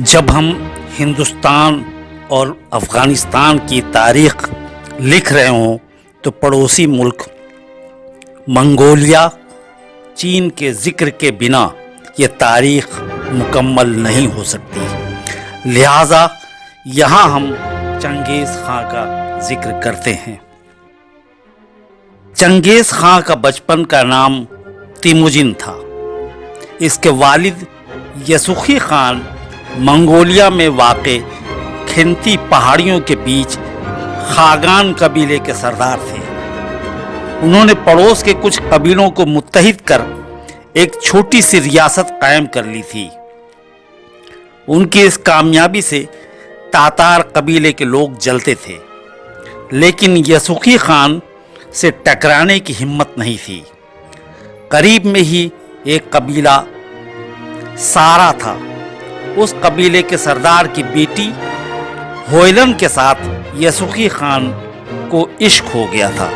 جب ہم ہندوستان اور افغانستان کی تاریخ لکھ رہے ہوں تو پڑوسی ملک منگولیا چین کے ذکر کے بنا یہ تاریخ مکمل نہیں ہو سکتی، لہٰذا یہاں ہم چنگیز خان کا ذکر کرتے ہیں۔ چنگیز خان کا بچپن کا نام تیموجن تھا۔ اس کے والد یسوخی خان منگولیا میں واقع کھنتی پہاڑیوں کے بیچ خاگان قبیلے کے سردار تھے۔ انہوں نے پڑوس کے کچھ قبیلوں کو متحد کر ایک چھوٹی سی ریاست قائم کر لی تھی۔ ان کی اس کامیابی سے تاتار قبیلے کے لوگ جلتے تھے، لیکن یسوخی خان سے ٹکرانے کی ہمت نہیں تھی۔ قریب میں ہی ایک قبیلہ سارا تھا۔ اس قبیلے کے سردار کی بیٹی ہوئلن کے ساتھ یسوخی خان کو عشق ہو گیا تھا۔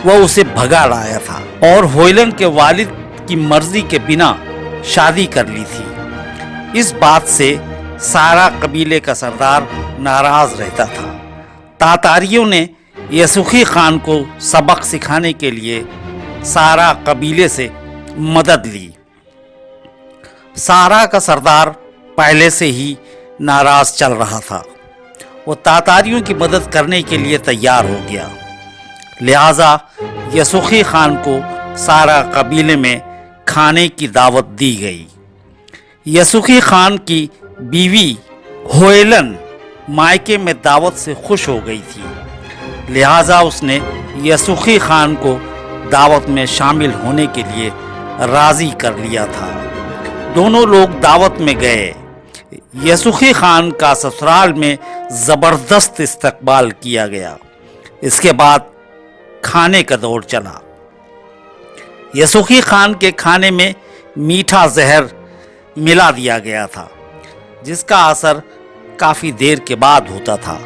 وہ اسے بھگا لایا تھا اور ہوئلن کے والد کی مرضی کے بنا شادی کر لی تھی۔ اس بات سے سارا قبیلے کا سردار ناراض رہتا تھا۔ تاتاریوں نے یسوخی خان کو سبق سکھانے کے لیے سارا قبیلے سے مدد لی۔ سارا کا سردار پہلے سے ہی ناراض چل رہا تھا۔ وہ تاتاریوں کی مدد کرنے کے لیے تیار ہو گیا، لہٰذا یسوخی خان کو سارا قبیلے میں کھانے کی دعوت دی گئی۔ یسوخی خان کی بیوی ہوئلن مائکے میں دعوت سے خوش ہو گئی تھی، لہٰذا اس نے یسوخی خان کو دعوت میں شامل ہونے کے لیے راضی کر لیا تھا۔ دونوں لوگ دعوت میں گئے۔ یسوخی خان کا سسرال میں زبردست استقبال کیا گیا۔ اس کے بعد کھانے کا دور چلا۔ یسوخی خان کے کھانے میں میٹھا زہر ملا دیا گیا تھا، جس کا اثر کافی دیر کے بعد ہوتا تھا۔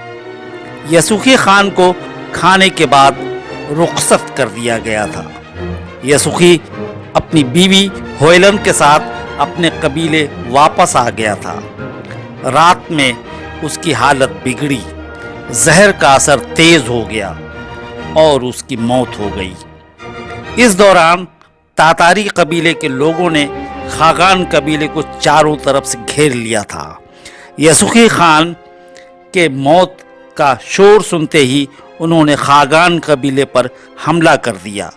یسوخی خان کو کھانے کے بعد رخصت کر دیا گیا تھا۔ یسوخی اپنی بیوی ہوئلن کے ساتھ اپنے قبیلے واپس آ گیا تھا۔ رات میں اس کی حالت بگڑی، زہر کا اثر تیز ہو گیا اور اس کی موت ہو گئی۔ اس دوران تاتاری قبیلے کے لوگوں نے خاگان قبیلے کو چاروں طرف سے گھیر لیا تھا۔ یسوخی خان کے موت کا شور سنتے ہی انہوں نے خاگان قبیلے پر حملہ کر دیا۔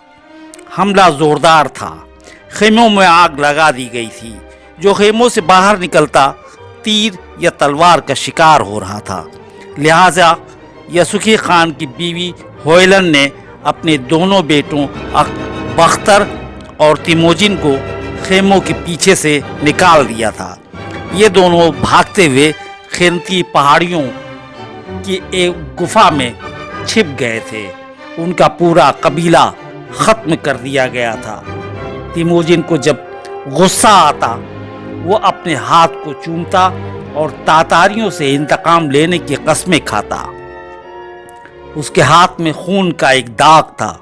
حملہ زوردار تھا۔ خیموں میں آگ لگا دی گئی تھی۔ جو خیموں سے باہر نکلتا تیر یا تلوار کا شکار ہو رہا تھا، لہٰذا یسوخی خان کی بیوی ہوئلن نے اپنے دونوں بیٹوں بختر اور تیموجن کو خیموں کے پیچھے سے نکال دیا تھا۔ یہ دونوں بھاگتے ہوئے کھنتی پہاڑیوں کی ایک گفا میں چھپ گئے تھے۔ ان کا پورا قبیلہ ختم کر دیا گیا تھا۔ تیموجن کو جب غصہ آتا وہ اپنے ہاتھ کو چومتا اور تاتاریوں سے انتقام لینے کی قسمیں کھاتا۔ اس کے ہاتھ میں خون کا ایک داغ تھا،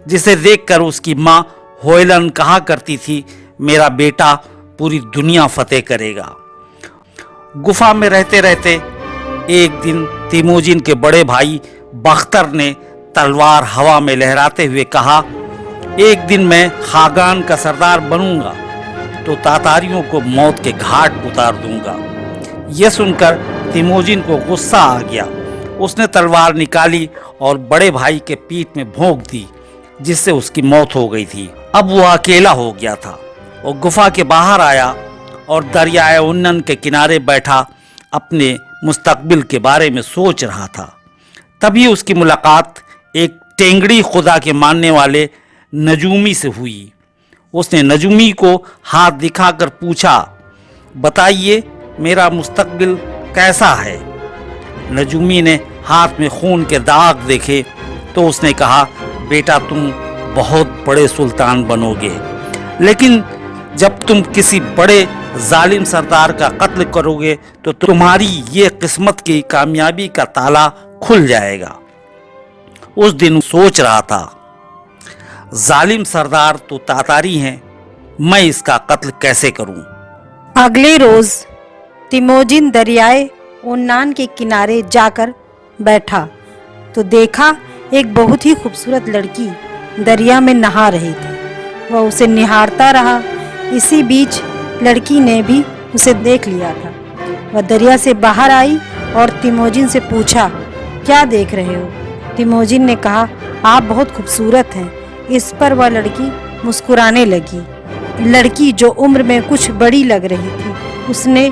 جسے دیکھ کر اس کی ماں ہوئلن کہا کرتی تھی، میرا بیٹا پوری دنیا فتح کرے گا۔ گفا میں رہتے رہتے ایک دن تیموجن کے بڑے بھائی بختر نے تلوار ہوا میں لہراتے ہوئے کہا، ایک دن میں خاگان کا سردار بنوں گا تو تاتاریوں کو موت کے گھاٹ اتار دوں گا۔ یہ سن کر تیموجن کو غصہ آ گیا۔ اس نے تلوار نکالی اور بڑے بھائی کے پیٹھ میں بھونک دی، جس سے اس کی موت ہو گئی تھی۔ اب وہ اکیلا ہو گیا تھا۔ وہ گفا کے باہر آیا اور دریائے انن کے کنارے بیٹھا اپنے مستقبل کے بارے میں سوچ رہا تھا۔ تبھی اس کی ملاقات ایک ٹینگڑی خدا کے ماننے والے نجومی سے ہوئی۔ اس نے نجومی کو ہاتھ دکھا کر پوچھا، بتائیے میرا مستقبل کیسا ہے؟ نجومی نے ہاتھ میں خون کے داغ دیکھے تو اس نے کہا، بیٹا تم بہت بڑے سلطان بنو گے، لیکن جب تم کسی بڑے ظالم سردار کا قتل کرو گے تو تمہاری یہ قسمت کی کامیابی کا تالا کھل جائے گا۔ اس دن سوچ رہا تھا، ظالم سردار تو تاتاری ہیں، میں اس کا قتل کیسے کروں؟ اگلے روز तिमोजिन दरियाए ओन्नान के किनारे जाकर बैठा तो देखा एक बहुत ही खूबसूरत लड़की दरिया में नहा रही थी। वह उसे निहारता रहा। इसी बीच लड़की ने भी उसे देख लिया था। वह दरिया से बाहर आई और तिमोजिन से पूछा, क्या देख रहे हो? तिमोजिन ने कहा, आप बहुत खूबसूरत हैं। इस पर वह लड़की मुस्कुराने लगी। लड़की जो उम्र में कुछ बड़ी लग रही थी, उसने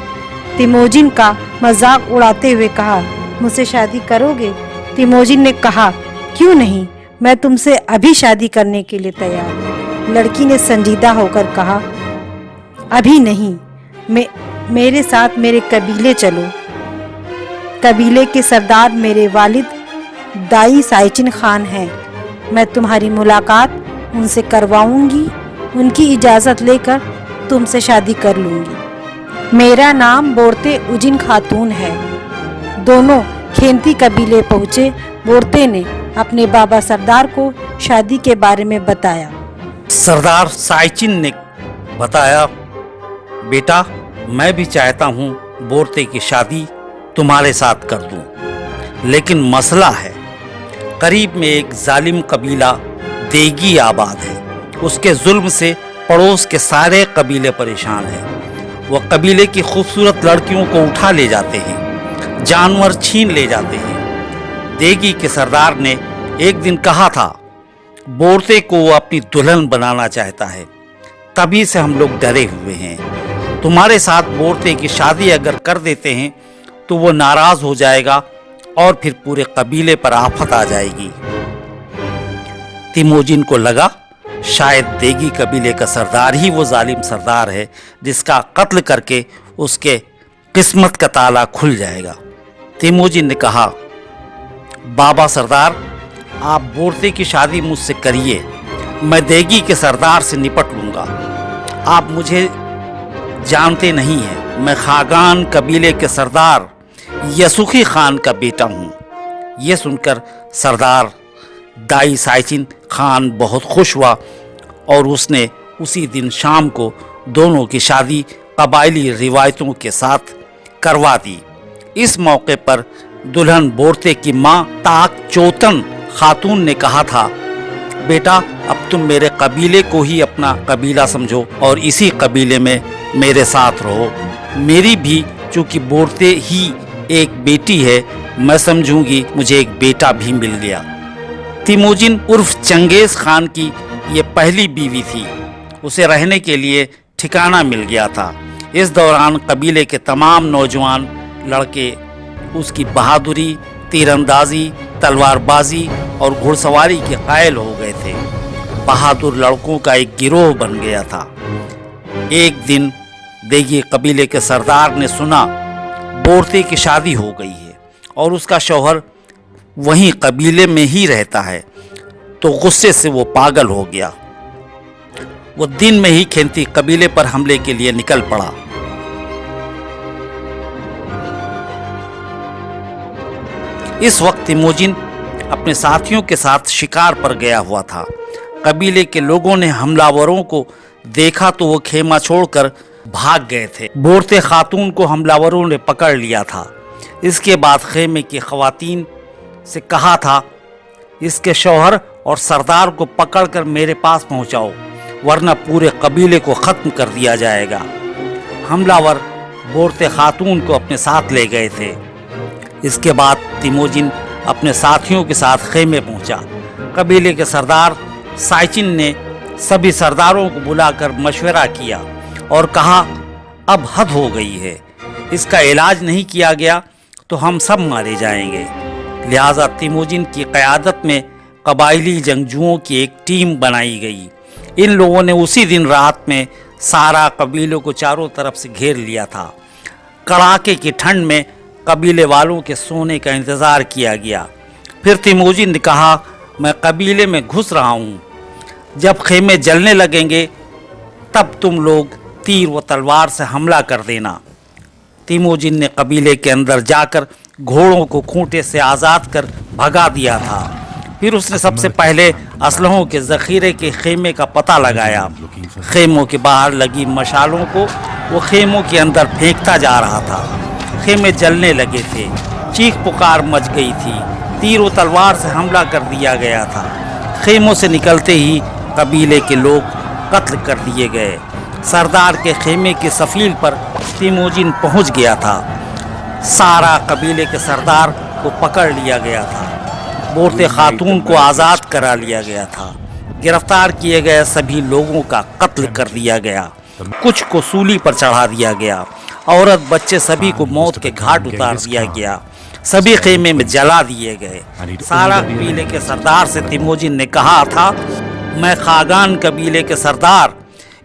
तिमोजिन का मजाक उड़ाते हुए कहा, मुझसे शादी करोगे? तिमोजिन ने कहा, क्यों नहीं, मैं तुमसे अभी शादी करने के लिए तैयार हूँ। लड़की ने संजीदा होकर कहा, अभी नहीं, मेरे साथ मेरे कबीले चलो। कबीले के सरदार मेरे वालिद दाई साइचिन खान हैं। मैं तुम्हारी मुलाकात उनसे करवाऊंगी। उनकी इजाज़त लेकर तुमसे शादी कर लूँगी। मेरा नाम बोरते उजिन खातून है। दोनों खेंती कबीले पहुँचे। बोरते ने अपने बाबा सरदार को शादी के बारे में बताया। सरदार साइचिन ने बताया, बेटा मैं भी चाहता हूँ बोरते की शादी तुम्हारे साथ कर दूँ, लेकिन मसला है। करीब में एक जालिम कबीला देगी आबाद है। उसके जुल्म से पड़ोस के सारे कबीले परेशान हैं। वह कबीले की खूबसूरत लड़कियों को उठा ले जाते हैं, जानवर छीन ले जाते हैं। देगी के सरदार ने एक दिन कहा था, बोरते को वो अपनी दुल्हन बनाना चाहता है। तभी से हम लोग डरे हुए हैं। तुम्हारे साथ बोरते की शादी अगर कर देते हैं तो वो नाराज हो जाएगा और फिर पूरे कबीले पर आफत आ जाएगी। तिमोजिन को लगा शायद देगी कबीले का सरदार ही वो जालिम सरदार है जिसका कत्ल करके उसके किस्मत का ताला खुल जाएगा। तिमोजिन ने कहा, बाबा सरदार, आप बोरते की शादी मुझसे करिए, मैं देगी के सरदार से निपट लूँगा। आप मुझे जानते नहीं हैं, मैं खागान कबीले के सरदार यसुखी खान का बेटा हूँ। ये सुनकर सरदार दाई साइचिन खान बहुत खुश हुआ और उसने उसी दिन शाम को दोनों की शादी कबायली रिवायतों के साथ करवा दी। इस मौके पर दुल्हन बोरते की माँ ताक चोतन खातून ने कहा था, बेटा अब तुम मेरे कबीले को ही अपना कबीला समझो और इसी कबीले में मेरे साथ रहो। मेरी भी चूँकि बोरते ही एक बेटी है, मैं समझूंगी मुझे एक बेटा भी मिल गया। तिमोजिन उर्फ चंगेज खान की ये पहली बीवी थी। उसे रहने के लिए ठिकाना मिल गया था। इस दौरान कबीले के तमाम नौजवान लड़के उसकी बहादुरी, तीरंदाजी, तलवारबाजी और घुड़सवारी के कायल हो गए थे। बहादुर लड़कों का एक गिरोह बन गया था। एक दिन देगी कबीले के सरदार ने सुना बोरते की शादी हो गई है और उसका शौहर वहीं कबीले में ही रहता है, तो गुस्से से वो पागल हो गया। वो दिन में ही खेंती कबीले पर हमले के लिए निकल पड़ा। इस वक्त तिमोजिन अपने साथियों के साथ शिकार पर गया हुआ था। कबीले के लोगों ने हमलावरों को देखा तो वो खेमा छोड़कर भाग गए थे। बोरते खातून को हमलावरों ने पकड़ लिया था। इसके बाद खेमे की खवातीन से कहा था, इसके शौहर और सरदार को पकड़कर मेरे पास पहुंचाओ, वरना पूरे कबीले को ख़त्म कर दिया जाएगा। हमलावर बोरते खातून को अपने साथ ले गए थे। इसके बाद तिमोजिन अपने साथियों के साथ खेमे पहुंचा। कबीले के सरदार साइचिन ने सभी सरदारों को बुलाकर मशवरा किया और कहा, अब हद हो गई है, इसका इलाज नहीं किया गया तो हम सब मारे जाएंगे। लिहाजा तिमोजिन की क़यादत में कबायली जंगजुओं की एक टीम बनाई गई। इन लोगों ने उसी दिन रात में सारा कबीलों को चारों तरफ से घेर लिया था। कड़ाके की ठंड में कबीले वालों के सोने का इंतज़ार किया गया। फिर तिमोजिन ने कहा, मैं कबीले में घुस रहा हूँ, जब खेमे जलने लगेंगे तब तुम लोग तीर व तलवार से हमला कर देना। तिमोजिन ने कबीले के अंदर जाकर घोड़ों को खूंटे से आज़ाद कर भगा दिया था। फिर उसने सबसे पहले असलहों के ज़ख़ीरे के खेमे का पता लगाया। खेमों के बाहर लगी मशालों को वो खेमों के अंदर फेंकता जा रहा था। खेमे जलने लगे थे, चीख पुकार मच गई थी, तीर व तलवार से हमला कर दिया गया था। खेमों से निकलते ही कबीले के लोग कत्ल कर दिए गए। सरदार के खेमे की सफील पर तिमोजिन पहुंच गया था। सारा कबीले के सरदार को पकड़ लिया गया था। बोरते खातून को आज़ाद करा लिया गया था। गिरफ्तार किए गए सभी लोगों का कत्ल कर दिया गया। कुछ को सूली पर चढ़ा दिया गया। औरत बच्चे सभी को मौत के घाट उतार दिया गया। सभी खेमे में जला दिए गए। सारा कबीले के सरदार से तिमोजिन ने कहा था, मैं खागान कबीले के सरदार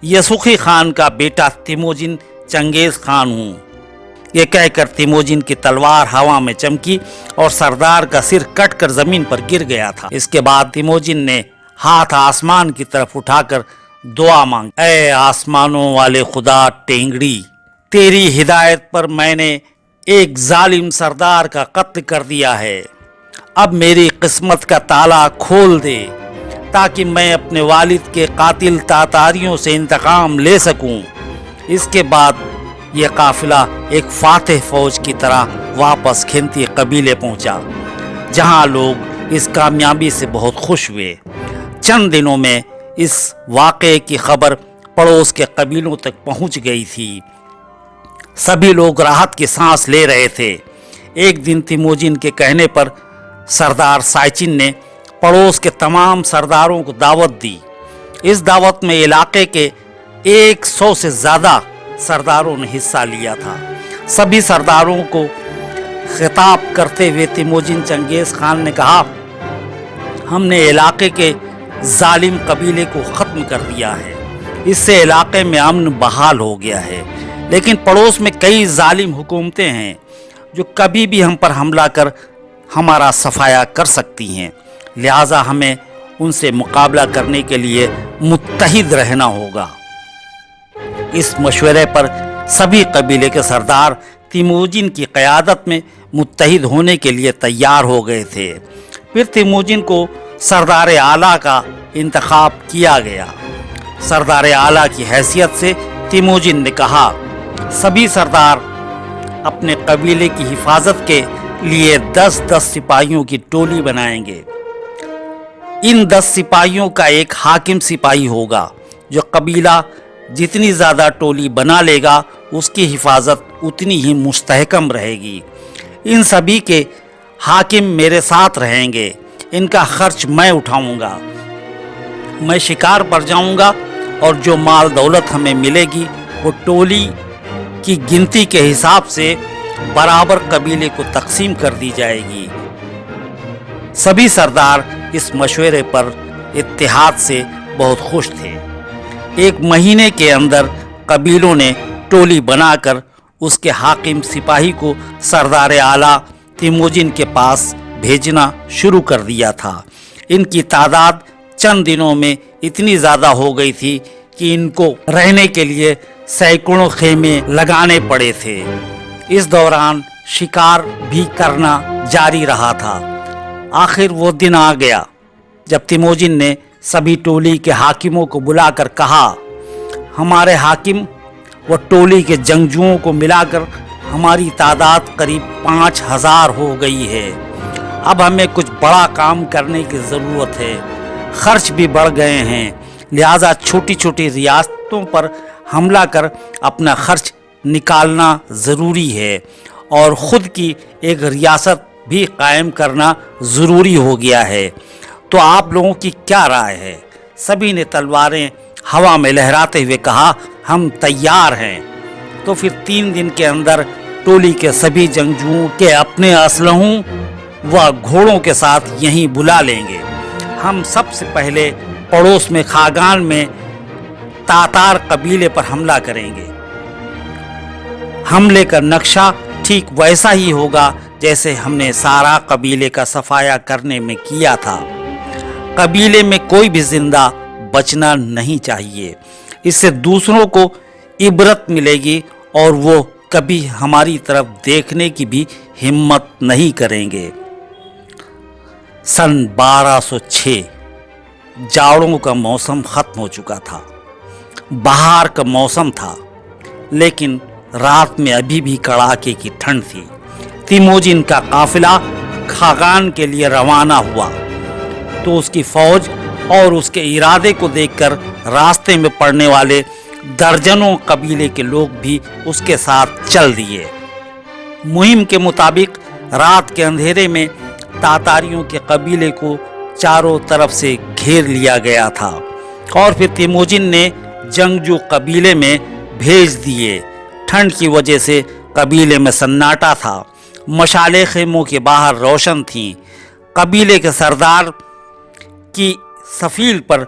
यसुखी खान का बेटा तिमोजिन चंगेज खान हूँ। ये कहकर तिमोजिन की तलवार हवा में चमकी और सरदार का सिर कटकर जमीन पर गिर गया था। इसके बाद तिमोजिन ने हाथ आसमान की तरफ उठाकर दुआ मांगी, ऐ आसमानों वाले खुदा टेंगड़ी, तेरी हिदायत पर मैंने एक जालिम सरदार का कत्ल कर दिया है। अब मेरी किस्मत का ताला खोल दे ताकि मैं अपने वालिद के कातिल तातारियों से इंतकाम ले सकूं। इसके बाद यह काफिला एक फातेह फौज की तरह वापस खिंती कबीले पहुंचा, जहां लोग इस कामयाबी से बहुत खुश हुए। चंद दिनों में इस वाक़े की खबर पड़ोस के कबीलों तक पहुंच गई थी। सभी लोग राहत की सांस ले रहे थे। एक दिन तिमोजिन के कहने पर सरदार साइचिन ने पड़ोस के तमाम सरदारों को दावत दी। इस दावत में इलाके के 100 से ज़्यादा सरदारों ने हिस्सा लिया था। सभी सरदारों को खिताब करते हुए तिमोजिन चंगेज़ खान ने कहा, हमने इलाके के जालिम कबीले को ख़त्म कर दिया है। इससे इलाके में अमन बहाल हो गया है। लेकिन पड़ोस में कई जालिम हुकूमतें हैं जो कभी भी हम पर हमला कर हमारा सफाया कर सकती हैं। लिहाजा हमें उनसे मुकाबला करने के लिए मुत्तहिद रहना होगा। इस मशवरे पर सभी कबीले के सरदार तिमोजिन की क़यादत में मुत्तहिद होने के लिए तैयार हो गए थे। फिर तिमोजिन को सरदार आला का इंतखाब किया गया। सरदार आला की हैसियत से तिमोजिन ने कहा, सभी सरदार अपने कबीले की हिफाजत के लिए 10-10 सिपाहियों की टोली बनाएंगे। इन 10 सिपाहियों का एक हाकिम सिपाही होगा। जो कबीला जितनी ज़्यादा टोली बना लेगा उसकी हिफाजत उतनी ही मुस्तहकम रहेगी। इन सभी के हाकिम मेरे साथ रहेंगे। इनका खर्च मैं उठाऊंगा। मैं शिकार पर जाऊंगा और जो माल दौलत हमें मिलेगी वो टोली की गिनती के हिसाब से बराबर कबीले को तकसीम कर दी जाएगी। सभी सरदार इस मशवरे पर इत्तेहाद से बहुत खुश थे। एक महीने के अंदर कबीलों ने टोली बनाकर उसके हाकिम सिपाही को सरदार आला तिमोजिन के पास भेजना शुरू कर दिया था। इनकी तादाद चंद दिनों में इतनी ज़्यादा हो गई थी कि इनको रहने के लिए सैकड़ों खेमे लगाने पड़े थे। इस दौरान शिकार भी करना जारी रहा था। आखिर वो दिन आ गया जब तिमोजिन ने सभी टोली के हाकिमों को बुलाकर कहा, हमारे हाकिम व टोली के जंगजुओं को मिलाकर हमारी तादाद करीब 5000 हो गई है। अब हमें कुछ बड़ा काम करने की ज़रूरत है। खर्च भी बढ़ गए हैं। लिहाजा छोटी छोटी रियासतों पर हमला कर अपना खर्च निकालना ज़रूरी है और ख़ुद की एक रियासत भी कायम करना ज़रूरी हो गया है। तो आप लोगों की क्या राय है? सभी ने तलवारें हवा में लहराते हुए कहा, हम तैयार हैं। तो फिर 3 दिन के अंदर टोली के सभी जंगजुओं के अपने असलहों व घोड़ों के साथ यहीं बुला लेंगे। हम सबसे पहले पड़ोस में खागान में तातार कबीले पर हमला करेंगे। हमले का नक्शा ठीक वैसा ही होगा जैसे हमने सारा कबीले का सफाया करने में किया था। कबीले में कोई भी जिंदा बचना नहीं चाहिए। इससे दूसरों को इबरत मिलेगी और वो कभी हमारी तरफ देखने की भी हिम्मत नहीं करेंगे। सन 1206 जाड़ों का मौसम ख़त्म हो चुका था। बहार का मौसम था, लेकिन रात में अभी भी कड़ाके की ठंड थी। तिमोजिन का काफिला खागान के लिए रवाना हुआ तो उसकी फौज और उसके इरादे को देखकर रास्ते में पड़ने वाले दर्जनों कबीले के लोग भी उसके साथ चल दिए। मुहिम के मुताबिक रात के अंधेरे में तातारियों के कबीले को चारों तरफ से घेर लिया गया था और फिर तिमोजिन ने जंगजू कबीले में भेज दिए। ठंड की वजह से कबीले में सन्नाटा था। मशाले खेमों के बाहर रोशन थीं। कबीले के सरदार की सफील पर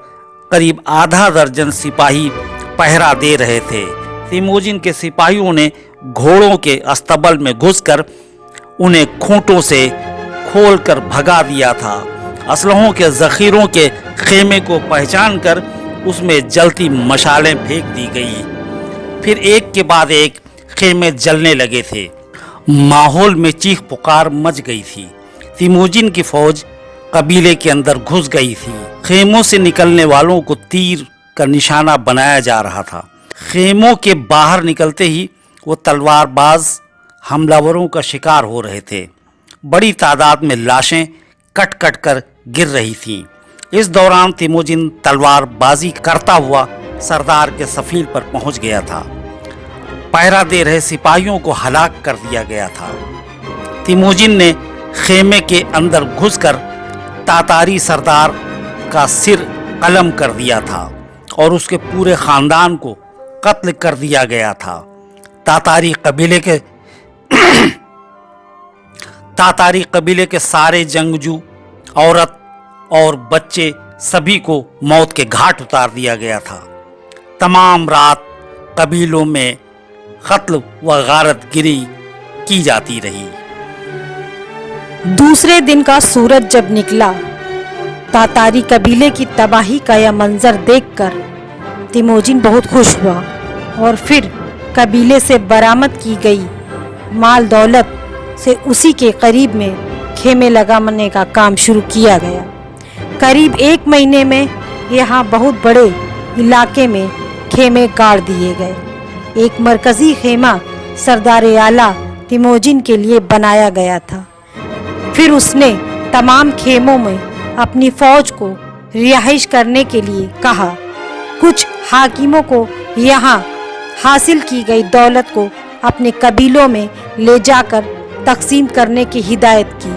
करीब आधा दर्जन सिपाही पहरा दे रहे थे। तिमोजिन के सिपाहियों ने घोड़ों के अस्तबल में घुसकर उन्हें खूंटों से खोलकर भगा दिया था। असलहों के जखीरों के खेमे को पहचानकर उसमें जलती मशालें फेंक दी गई। फिर एक के बाद एक खेमे जलने लगे थे। माहौल में चीख पुकार मच गई थी। तिमोजिन की फौज कबीले के अंदर घुस गई थी। खेमों से निकलने वालों को तीर का निशाना बनाया जा रहा था। खेमों के बाहर निकलते ही वो तलवारबाज हमलावरों का शिकार हो रहे थे। बड़ी तादाद में लाशें कट कट कर गिर रही थीं। इस दौरान तिमोजिन तलवारबाजी करता हुआ सरदार के सफील पर पहुंच गया था। पहरा दे रहे सिपाहियों को हलाक कर दिया गया था। तिमोजिन ने खेमे के अंदर घुसकर तातारी सरदार का सिर कलम कर दिया था और उसके पूरे खानदान को कत्ल कर दिया गया था। तातारी कबीले के सारे जंगजू, औरत और बच्चे सभी को मौत के घाट उतार दिया गया था। तमाम रात कबीलों में कत्ल व गारतगिरी की जाती रही। दूसरे दिन का सूरज जब निकला, तातारी कबीले की तबाही का यह मंजर देखकर तिमोजिन बहुत खुश हुआ और फिर कबीले से बरामद की गई माल दौलत से उसी के करीब में खेमे लगाने का काम शुरू किया गया। करीब 1 महीने में यहाँ बहुत बड़े इलाके में खेमे गाड़ दिए गए। एक मरकजी खेमा सरदार आला तिमोजिन के लिए बनाया गया था। फिर उसने तमाम खेमों में अपनी फौज को रिहाइश करने के लिए कहा। कुछ हाकिमों को यहाँ हासिल की गई दौलत को अपने कबीलों में ले जाकर तकसीम करने की हिदायत की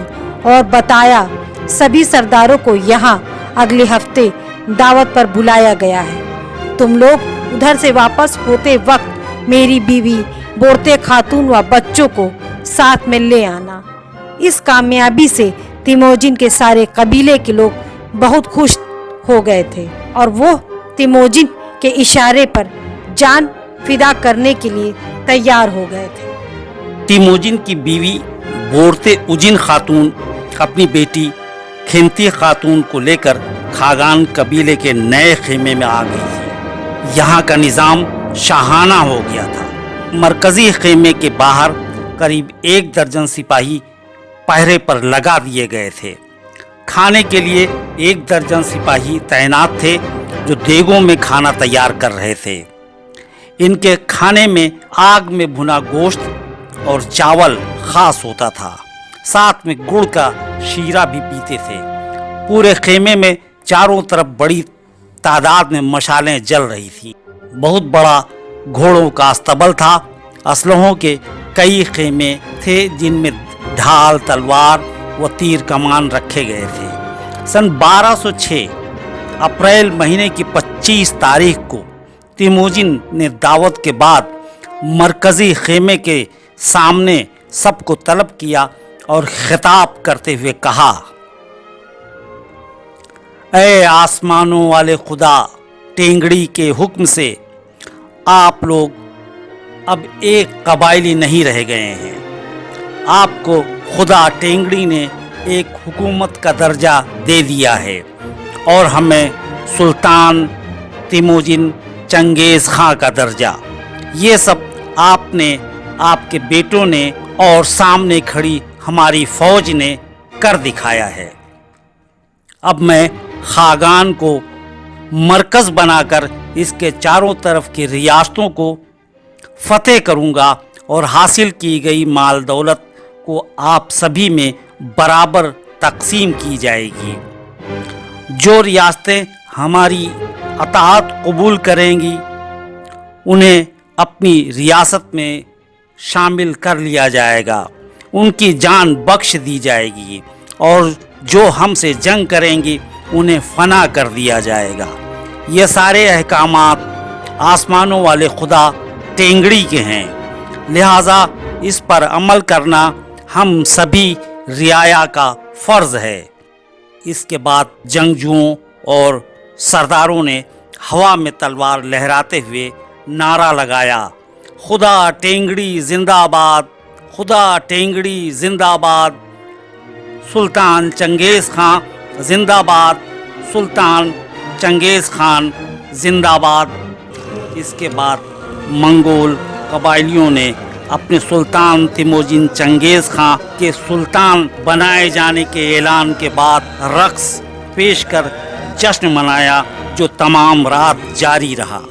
और बताया सभी सरदारों को यहाँ अगले हफ्ते दावत पर बुलाया गया है। तुम लोग उधर से वापस होते वक्त मेरी बीवी बोरते खातून व बच्चों को साथ में ले आना। इस कामयाबी से तिमोजिन के सारे कबीले के लोग बहुत खुश हो गए थे और वो तिमोजिन के इशारे पर जान फिदा करने के लिए तैयार हो गए थे। तिमोजिन की बीवी बोरते उजिन खातून अपनी बेटी खिंती खातून को लेकर खागान कबीले के नए खेमे में आ गई थी। यहाँ का निज़ाम शाहाना हो गया था। मरकजी खेमे के बाहर करीब 1 दर्जन सिपाही पहरे पर लगा दिए गए थे। खाने के लिए 1 दर्जन सिपाही तैनात थे जो देगों में खाना तैयार कर रहे थे। इनके खाने में आग में भुना गोश्त और चावल खास होता था। साथ में गुड़ का शीरा भी पीते थे। पूरे खेमे में चारों तरफ बड़ी तादाद में मशालें जल रही थी। बहुत बड़ा घोड़ों का अस्तबल था। असलहों के कई खेमे थे जिनमें ढाल, तलवार व तीर कमान रखे गए थे। सन 1206 अप्रैल महीने की 25 तारीख को तिमोजिन ने दावत के बाद मरकजी खेमे के सामने सबको तलब किया और खिताब करते हुए कहा, ऐ आसमानों वाले खुदा, टेंगड़ी के हुक्म से आप लोग अब एक कबायली नहीं रह गए हैं। आपको खुदा टेंगड़ी ने एक हुकूमत का दर्जा दे दिया है और हमें सुल्तान तिमोजिन चंगेज़ खां का दर्जा। ये सब आपने, आपके बेटों ने और सामने खड़ी हमारी फौज ने कर दिखाया है। अब मैं खागान को मरकज़ बनाकर इसके चारों तरफ की रियासतों को फतेह करूँगा और हासिल की गई माल दौलत को आप सभी में बराबर तकसीम की जाएगी। जो रियासतें हमारी अताअत कबूल करेंगी उन्हें अपनी रियासत में शामिल कर लिया जाएगा, उनकी जान बख्श दी जाएगी और जो हमसे जंग करेंगी उन्हें फना कर दिया जाएगा। ये सारे अहकामात आसमानों वाले खुदा टेंगड़ी के हैं, लिहाजा इस पर अमल करना हम सभी रियाया का फ़र्ज़ है। इसके बाद जंगजुओं और सरदारों ने हवा में तलवार लहराते हुए नारा लगाया, खुदा टेंगड़ी जिंदाबाद, खुदा टेंगड़ी जिंदाबाद, सुल्तान चंगेज़ खान जिंदाबाद, सुल्तान चंगेज़ खान जिंदाबाद। इसके बाद मंगोल कबाइलियों ने अपने सुल्तान तिमोजिन चंगेज़ खान के सुल्तान बनाए जाने के ऐलान के बाद रक्स पेश कर जश्न मनाया जो तमाम रात जारी रहा।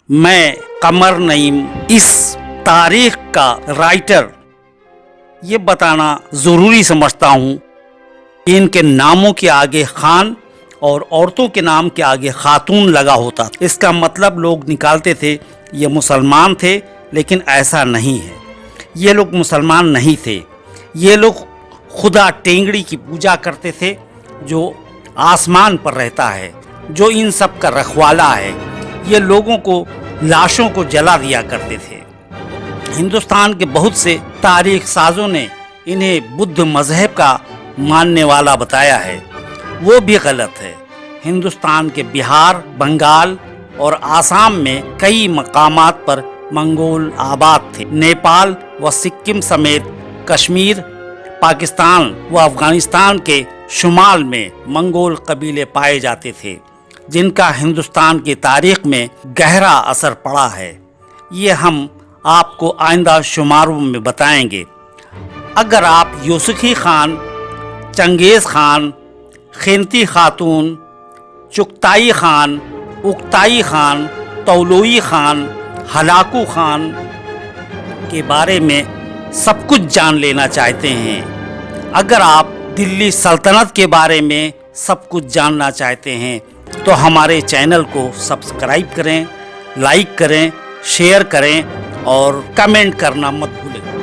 मैं कमर नईम इस तारीख का राइटर ये बताना ज़रूरी समझता हूँ कि इनके नामों के आगे खान और औरतों के नाम के आगे खातून लगा होता। इसका मतलब लोग निकालते थे ये मुसलमान थे, लेकिन ऐसा नहीं है। ये लोग मुसलमान नहीं थे, ये लोग खुदा टेंगड़ी की पूजा करते थे जो आसमान पर रहता है, जो इन सब का रखवाला है। ये लोगों को लाशों को जला दिया करते थे। हिंदुस्तान के बहुत से तारीख साजों ने इन्हें बुद्ध मजहब का मानने वाला बताया है, वो भी गलत है। हिंदुस्तान के बिहार, बंगाल और आसाम में कई मकामात पर मंगोल आबाद थे। नेपाल व सिक्किम समेत कश्मीर, पाकिस्तान व अफगानिस्तान के शुमाल में मंगोल कबीले पाए जाते थे, जिनका हिंदुस्तान की तारीख में गहरा असर पड़ा है। ये हम आपको आइंदा शुमारों में बताएंगे। अगर आप यूसुफी खान, चंगेज़ खान, खिंती खातून, चुगताई खान, उक्ताई खान, तौलोई खान, हलाकू खान के बारे में सब कुछ जान लेना चाहते हैं, अगर आप दिल्ली सल्तनत के बारे में सब कुछ जानना चाहते हैं, तो हमारे चैनल को सब्सक्राइब करें, लाइक करें, शेयर करें और कमेंट करना मत भूलें।